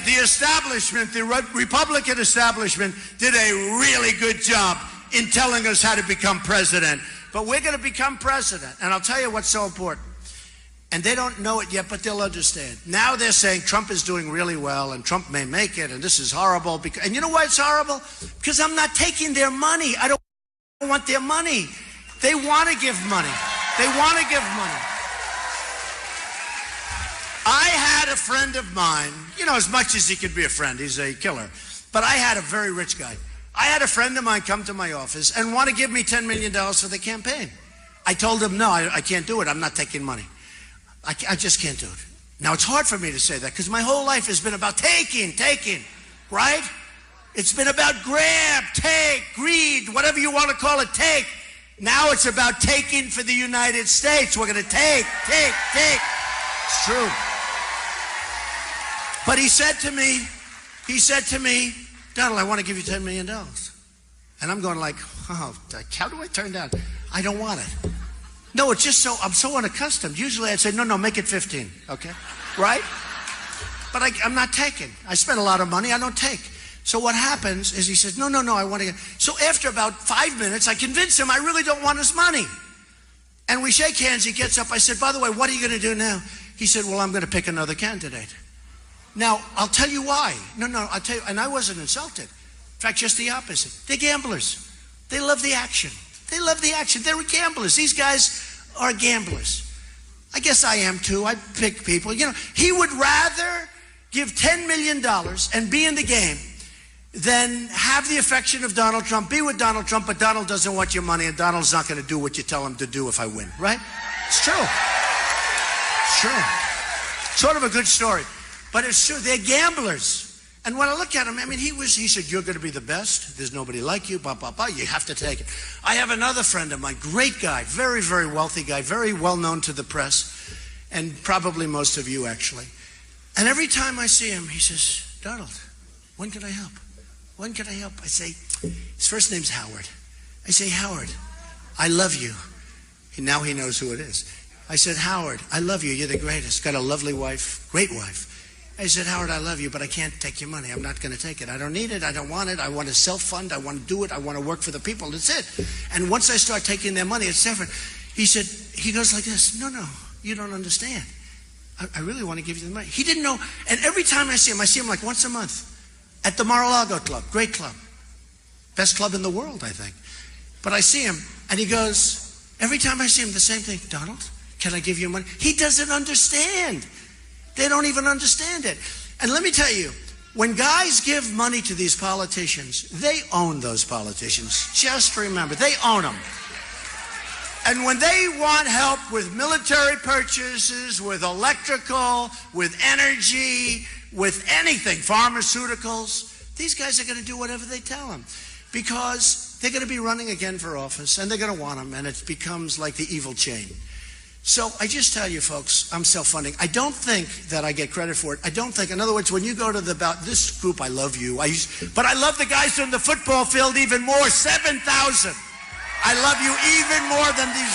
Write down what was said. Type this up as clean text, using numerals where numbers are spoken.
the establishment, the Republican establishment, did a really good job in telling us how to become president. But we're going to become president. And I'll tell you what's so important. And they don't know it yet, but they'll understand. Now they're saying Trump is doing really well, and Trump may make it, and this is horrible. And you know why it's horrible? Because I'm not taking their money. I don't want their money. They want to give money. They want to give money. I had a friend of mine, you know, as much as he could be a friend, he's a killer, but I had a very rich guy. I had a friend of mine come to my office and want to give me $10 million for the campaign. I told him, no, I can't do it. I'm not taking money. I just can't do it. Now, it's hard for me to say that because my whole life has been about taking, right? It's been about grab, take, greed, whatever you want to call it, take. Now it's about taking for the United States. We're going to take. It's true. But he said to me, Donald, I want to give you $10 million. And I'm going like, oh, how do I turn down? I don't want it. No, it's just I'm so unaccustomed. Usually I'd say, no, make it 15, okay? Right? But I'm not taking. I spend a lot of money, I don't take. So what happens is he says, no, I want to get. So after about 5 minutes, I convince him I really don't want his money. And we shake hands, he gets up. I said, by the way, what are you going to do now? He said, well, I'm going to pick another candidate. Now, I'll tell you why. No, I'll tell you, and I wasn't insulted. In fact, just the opposite. They're gamblers. They love the action. They love the action. They're gamblers. These guys are gamblers. I guess I am too. I pick people. You know, he would rather give $10 million and be in the game than have the affection of Donald Trump, be with Donald Trump, but Donald doesn't want your money, and Donald's not going to do what you tell him to do if I win, right? It's true. It's true. Sort of a good story. But it's true, they're gamblers. And when I look at him, I mean, he said, you're going to be the best. There's nobody like you, you have to take it. I have another friend of mine, great guy, very, very wealthy guy, very well known to the press, and probably most of you, actually. And every time I see him, he says, Donald, when can I help? When can I help? I say, his first name's Howard. I say, Howard, I love you. And now he knows who it is. I said, Howard, I love you. You're the greatest. Got a lovely wife, great wife. I said, Howard, I love you, but I can't take your money. I'm not going to take it. I don't need it. I don't want it. I want to self-fund. I want to do it. I want to work for the people. That's it. And once I start taking their money, it's different. He goes like this. No, you don't understand. I really want to give you the money. He didn't know. And every time I see him like once a month at the Mar-a-Lago Club. Great club. Best club in the world, I think. But I see him, and he goes, every time I see him, the same thing. Donald, can I give you money? He doesn't understand. They don't even understand it. And let me tell you, when guys give money to these politicians, they own those politicians. Just remember, they own them. And when they want help with military purchases, with electrical, with energy, with anything, pharmaceuticals, these guys are going to do whatever they tell them because they're going to be running again for office and they're going to want them, and it becomes like the evil chain. So I just tell you, folks, I'm self-funding. I don't think that I get credit for it. I don't think, in other words, when you go to this group, I love you. But I love the guys on the football field even more, 7,000. I love you even more than these.